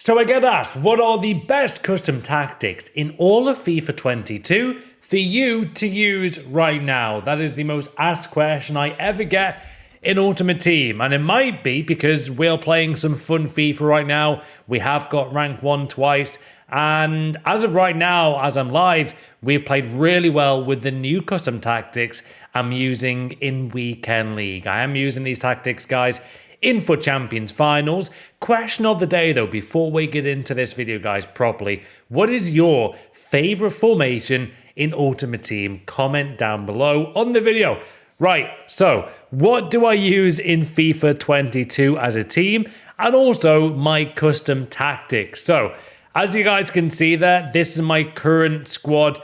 So I get asked, what are the best custom tactics in all of FIFA 22 for you to use right now? That is the most asked question I ever get in Ultimate Team. And it might be because we're playing some fun FIFA right now. We have got rank 1 twice. And as of right now, as I'm live, we've played really well with the new custom tactics I'm using in Weekend League. I am using these tactics, guys, in FUT Champions finals. Question of the day though, before we get into this video, guys, properly, what is your favorite formation in Ultimate Team? Comment down below on the video. Right, so what do I use in FIFA 22 as a team, and also my custom tactics? So as you guys can see there, this is my current squad.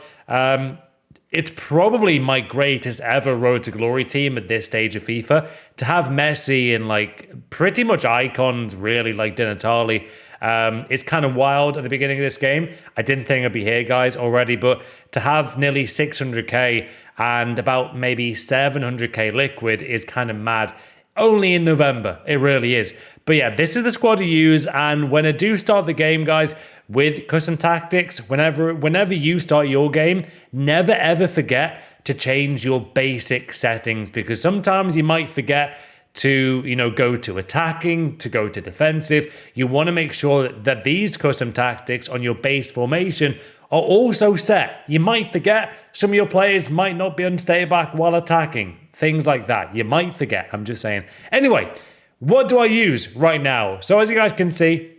It's probably my greatest ever Road to Glory team at this stage of FIFA. To have Messi and like pretty much icons, really, like Di Natale, it's kind of wild at the beginning of this game. I didn't think I'd be here, guys, already, but to have nearly 600k and about maybe 700k liquid is kind of mad. Only in November, it really is. But yeah, this is the squad to use, and when I do start the game, guys, with custom tactics, whenever you start your game, never ever forget to change your basic settings, because sometimes you might forget to, go to attacking, to go to defensive. You want to make sure that these custom tactics on your base formation are also set. You might forget, some of your players might not be on stay back while attacking. Things like that. You might forget, I'm just saying. Anyway, what do I use right now? So as you guys can see,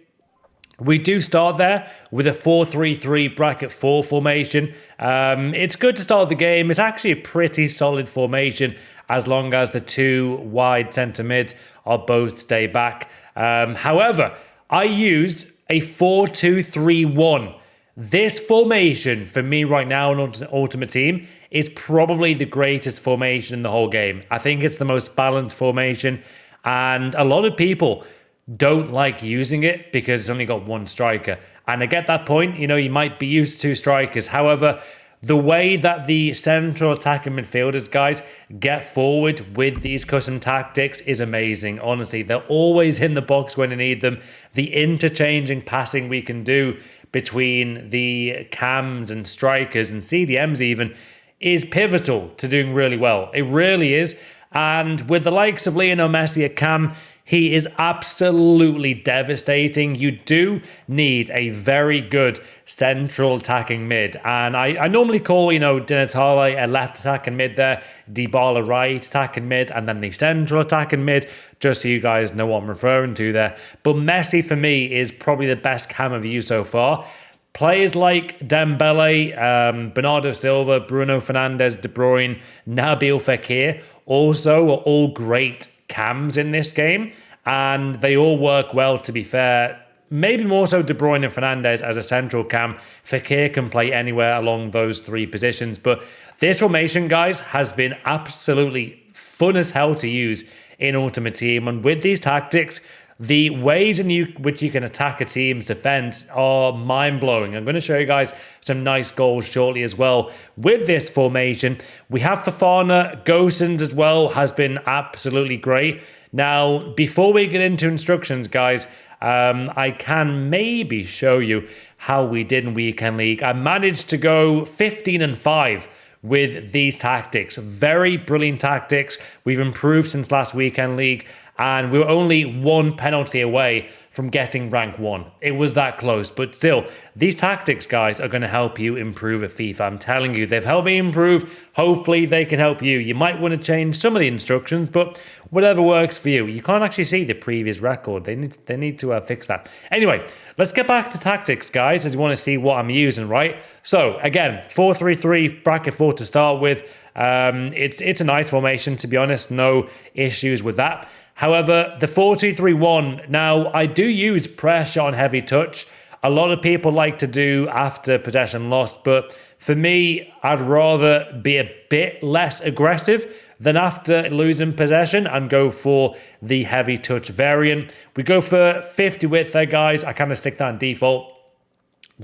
we do start there with a 4-3-3 bracket 4 formation. It's good to start the game. It's actually a pretty solid formation as long as the two wide centre mids are both stay back. However, I use a 4-2-3-1. This formation for me right now in Ultimate Team is probably the greatest formation in the whole game. I think it's the most balanced formation, and a lot of people don't like using it because it's only got one striker. And I get that point, you might be used to 2 strikers. However, the way that the central attacking midfielders, guys, get forward with these custom tactics is amazing. Honestly, they're always in the box when you need them. The interchanging passing we can do between the cams and strikers and CDMs even is pivotal to doing really well. It really is. And with the likes of Lionel Messi at cam, he is absolutely devastating. You do need a very good central attacking mid. And I normally call, Di Natale a left attacking mid there, Dybala right attacking mid, and then the central attacking mid, just so you guys know what I'm referring to there. But Messi, for me, is probably the best cam I've used so far. Players like Dembele, Bernardo Silva, Bruno Fernandes, De Bruyne, Nabil Fekir also are all great cams in this game, and they all work well, to be fair. Maybe more so De Bruyne and Fernandes as a central cam. Fekir can play anywhere along those 3 positions, but this formation, guys, has been absolutely fun as hell to use in Ultimate Team. And with these tactics, the ways in which you can attack a team's defense are mind-blowing. I'm going to show you guys some nice goals shortly as well with this formation. We have Fofana, Gosens as well, has been absolutely great. Now, before we get into instructions, guys, I can maybe show you how we did in Weekend League. I managed to go 15-5 with these tactics. Very brilliant tactics. We've improved since last Weekend League, and we were only 1 penalty away from getting rank 1. It was that close, but still, these tactics, guys, are going to help you improve at FIFA. I'm telling you, they've helped me improve. Hopefully, they can help you. You might want to change some of the instructions, but whatever works for you. You can't actually see the previous record. They need to fix that. Anyway, let's get back to tactics, guys, as you want to see what I'm using, right? So, again, 4-3-3, bracket 4 to start with. It's a nice formation, to be honest. No issues with that. However, the 4-2-3-1, now I do use pressure on heavy touch. A lot of people like to do after possession lost, but for me, I'd rather be a bit less aggressive than after losing possession and go for the heavy touch variant. We go for 50 width there, guys. I kind of stick that in default.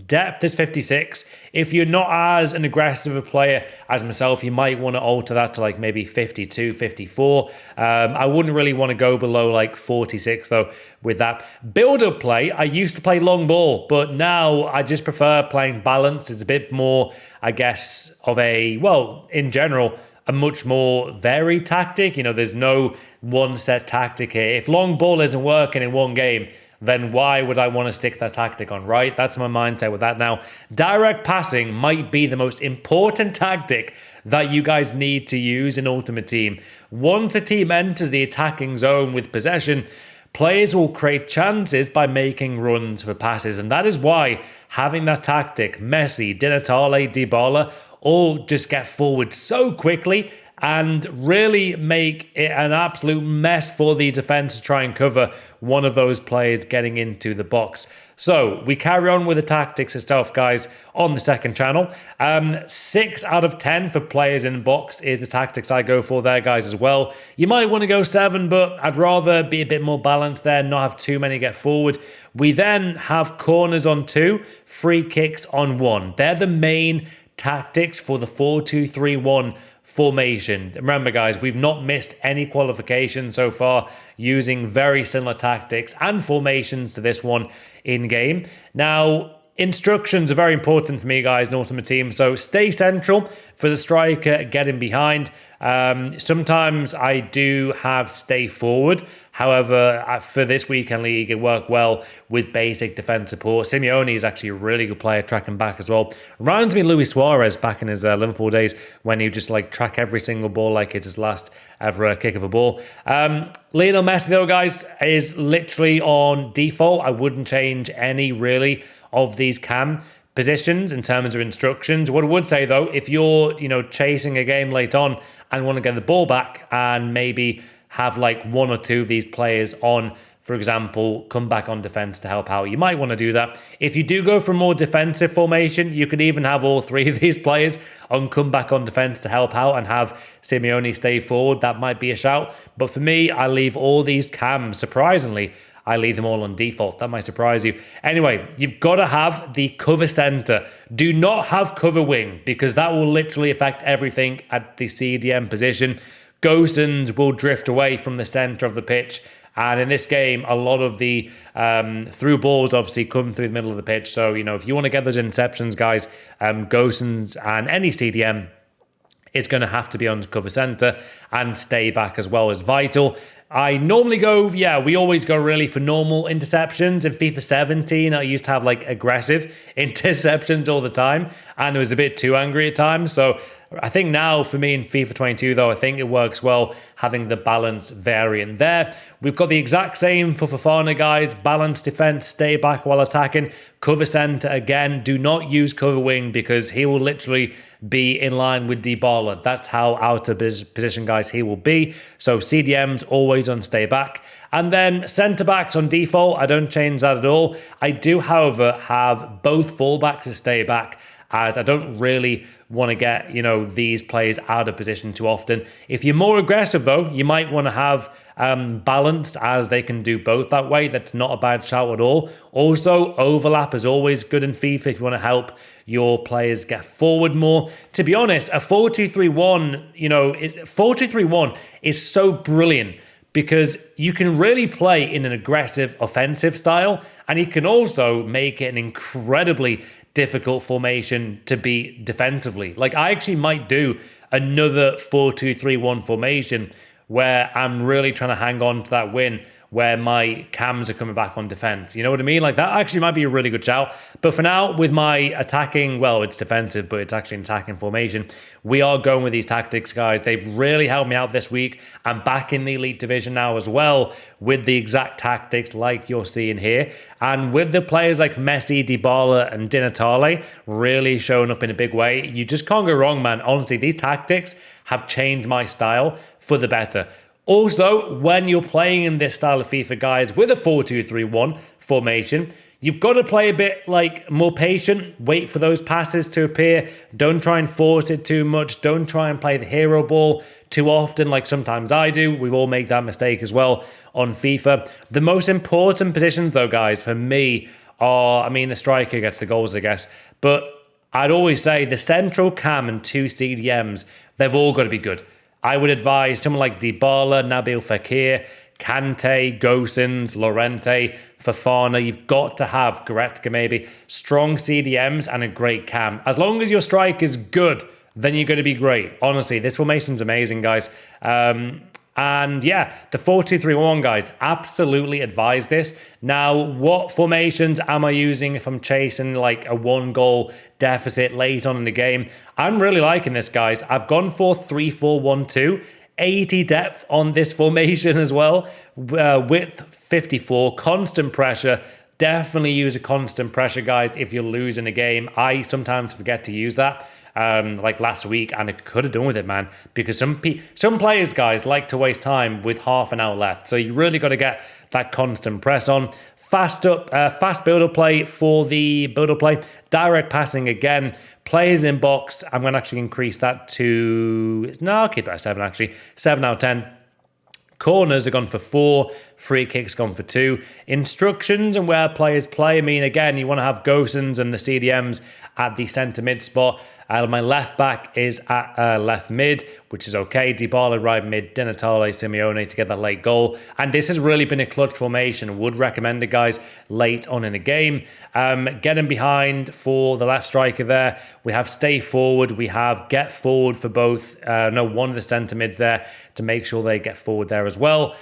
Depth is 56. If you're not as an aggressive a player as myself, you might want to alter that to like maybe 52, 54. I wouldn't really want to go below like 46 though with that. Build-up play, I used to play long ball, but now I just prefer playing balance. It's a bit more, I guess, of a, well, in general, a much more varied tactic. You know, there's no one set tactic here. If long ball isn't working in one game, then why would I want to stick that tactic on, right? That's my mindset with that now. Direct passing might be the most important tactic that you guys need to use in Ultimate Team. Once a team enters the attacking zone with possession, players will create chances by making runs for passes, and that is why having that tactic, Messi, Di Natale, Dybala, all just get forward so quickly and really make it an absolute mess for the defense to try and cover one of those players getting into the box. So we carry on with the tactics itself, guys, on the second channel. 6 out of 10 for players in box is the tactics I go for there, guys, as well. You might want to go 7, but I'd rather be a bit more balanced there, not have too many get forward. We then have corners on 2, free kicks on 1. They're the main tactics for the 4-2-3-1 formation. Remember, guys, we've not missed any qualification so far using very similar tactics and formations to this one in game. Now, instructions are very important for me, guys, in Ultimate Team. So stay central for the striker, getting behind. Sometimes I do have stay forward. However, for this weekend league, it worked well with basic defense support. Simeone is actually a really good player tracking back as well. Reminds me of Luis Suarez back in his Liverpool days when he would just like track every single ball like it's his last ever kick of a ball. Lionel Messi, though, guys, is literally on default. I wouldn't change any really of these cam positions in terms of instructions. What I would say, though, if you're, chasing a game late on and want to get the ball back and maybe have like 1 or 2 of these players on, for example, come back on defense to help out, you might want to do that. If you do go for a more defensive formation, you could even have all 3 of these players on come back on defense to help out and have Simeone stay forward. That might be a shout. But for me, I leave all these cams, surprisingly, I leave them all on default. That might surprise you. Anyway, you've got to have the cover center. Do not have cover wing because that will literally affect everything at the CDM position. Gosens will drift away from the center of the pitch. And in this game, a lot of the through balls obviously come through the middle of the pitch. So, if you want to get those interceptions, guys, Gosens and any CDM is going to have to be on the cover center, and stay back as well is vital. I normally go, we always go really for normal interceptions. In FIFA 17, I used to have like aggressive interceptions all the time, and it was a bit too angry at times. So I think now for me in FIFA 22, though, I think it works well having the balance variant there. We've got the exact same for Fofana, guys. Balance defense, stay back while attacking. Cover center, again, do not use cover wing because he will literally be in line with Dybala. That's how out of position, guys, he will be. So CDMs always on stay back. And then centre backs on default, I don't change that at all. I do, however, have both fullbacks to stay back, as I don't really want to get, these players out of position too often. If you're more aggressive, though, you might want to have balanced, as they can do both that way. That's not a bad shout at all. Also, overlap is always good in FIFA if you want to help your players get forward more. To be honest, a 4-2-3-1, 4-2-3-1 is so brilliant because you can really play in an aggressive offensive style, and you can also make it an incredibly difficult formation to beat defensively. Like, I actually might do another 4-2-3-1 formation where I'm really trying to hang on to that win, where my cams are coming back on defense. You know what I mean? Like, that actually might be a really good shout. But for now, with my attacking, well, it's defensive, but it's actually an attacking formation, we are going with these tactics, guys. They've really helped me out this week. I'm back in the Elite Division now as well with the exact tactics like you're seeing here. And with the players like Messi, Dybala, and Di Natale really showing up in a big way, you just can't go wrong, man. Honestly, these tactics have changed my style for the better. Also, when you're playing in this style of FIFA, guys, with a 4-2-3-1 formation, you've got to play a bit more patient, wait for those passes to appear. Don't try and force it too much. Don't try and play the hero ball too often like sometimes I do. We've all made that mistake as well on FIFA. The most important positions, though, guys, for me I mean, the striker gets the goals, I guess. But I'd always say the central cam and 2 CDMs, they've all got to be good. I would advise someone like Dybala, Nabil Fekir, Kante, Gosens, Llorente, Fofana. You've got to have Goretzka maybe. Strong CDMs and a great cam. As long as your strike is good, then you're going to be great. Honestly, this formation's amazing, guys. And yeah, the 4-2-3-1, guys, absolutely advise this. Now, what formations am I using if I'm chasing like a 1-goal deficit late on in the game? I'm really liking this, guys. I've gone for 3-4-1-2. 80 depth on this formation as well. Width 54, constant pressure. Definitely use a constant pressure, guys, if you're losing a game. I sometimes forget to use that. Like last week, and I could have done with it, man, because some players, guys, like to waste time with half an hour left. So you really got to get that constant press on. Fast build-up play for the build-up play. Direct passing again. Players in box. I'm going to actually increase that to... No, I'll keep that at 7, actually. 7 out of 10. Corners are gone for 4. Free kicks gone for 2. Instructions and where players play. I mean, again, you want to have Gosens and the CDMs at the centre mid spot. My left back is at left mid, which is okay. Dybala right mid, Di Natale, Simeone to get that late goal. And this has really been a clutch formation. Would recommend it, guys, late on in the game. Getting behind for the left striker there. We have stay forward. We have get forward for both. One of the centre mids there to make sure they get forward there as well.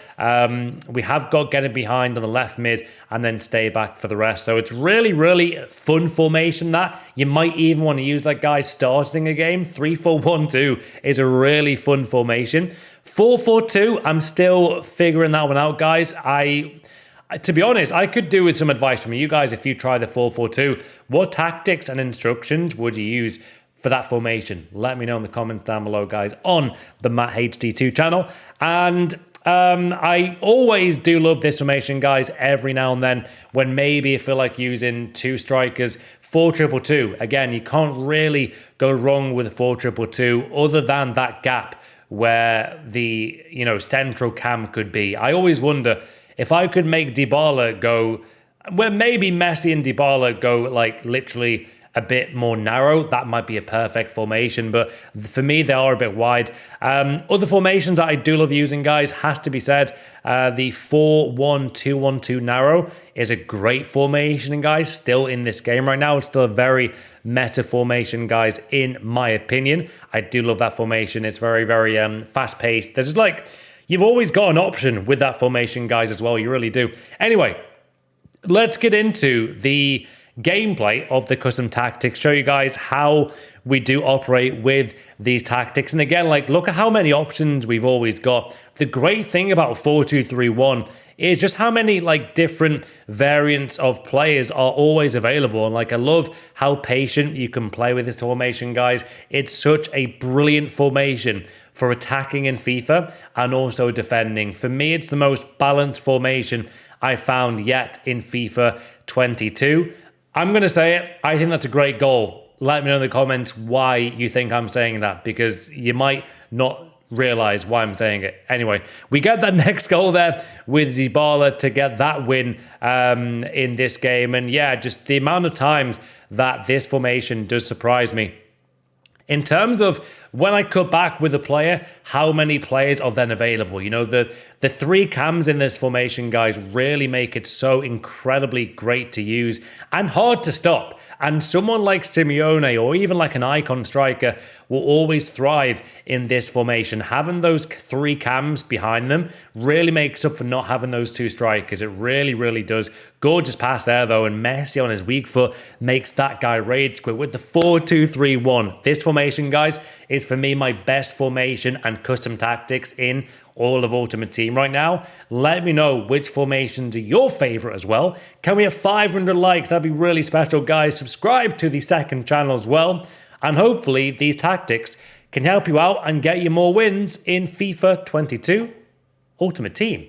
We have got getting behind on the left mid and then stay back for the rest. So it's really, really fun formation that. You might even want to use that, guys, starting a game. 3-4-1-2 is a really fun formation. 4-4-2, I'm still figuring that one out, guys. To be honest, I could do with some advice from you guys if you try the 4-4-2. What tactics and instructions would you use for that formation? Let me know in the comments down below, guys, on the Matt HD2 channel. And I always do love this formation, guys, every now and then when maybe I feel like using 2 strikers. 4-2-2. Again, you can't really go wrong with a 4-2-2 other than that gap where the, central cam could be. I always wonder if I could make Dybala go, well, maybe Messi and Dybala go like literally a bit more narrow. That might be a perfect formation, but for me, they are a bit wide. Other formations that I do love using, guys, has to be said. The 4-1-2-1-2 narrow is a great formation, and guys, still in this game right now. It's still a very meta formation, guys, in my opinion. I do love that formation. It's very, very fast-paced. There's like, you've always got an option with that formation, guys, as well. You really do. Anyway, let's get into the gameplay of the custom tactics, show you guys how we do operate with these tactics. And again, like, look at how many options we've always got. The great thing about 4-2-3-1 is just how many like different variants of players are always available. And like, I love how patient you can play with this formation, guys. It's such a brilliant formation for attacking in FIFA and also defending. For me, it's the most balanced formation I found yet in FIFA 22. I'm going to say it. I think that's a great goal. Let me know in the comments why you think I'm saying that, because you might not realize why I'm saying it. Anyway, we get that next goal there with Dybala to get that win in this game. And yeah, just the amount of times that this formation does surprise me. In terms of when I cut back with a player, how many players are then available? The 3 cams in this formation, guys, really make it so incredibly great to use and hard to stop. And someone like Simeone or even like an icon striker will always thrive in this formation. Having those 3 cams behind them really makes up for not having those 2 strikers. It really, really does. Gorgeous pass there, though, and Messi on his weak foot makes that guy rage quit with the 4-2-3-1. This formation, guys, is for me my best formation and custom tactics in all of Ultimate Team right now. Let me know which formations are your favorite as well. Can we have 500 likes? That'd be really special, guys. Subscribe to the second channel as well. And hopefully these tactics can help you out and get you more wins in FIFA 22 Ultimate Team.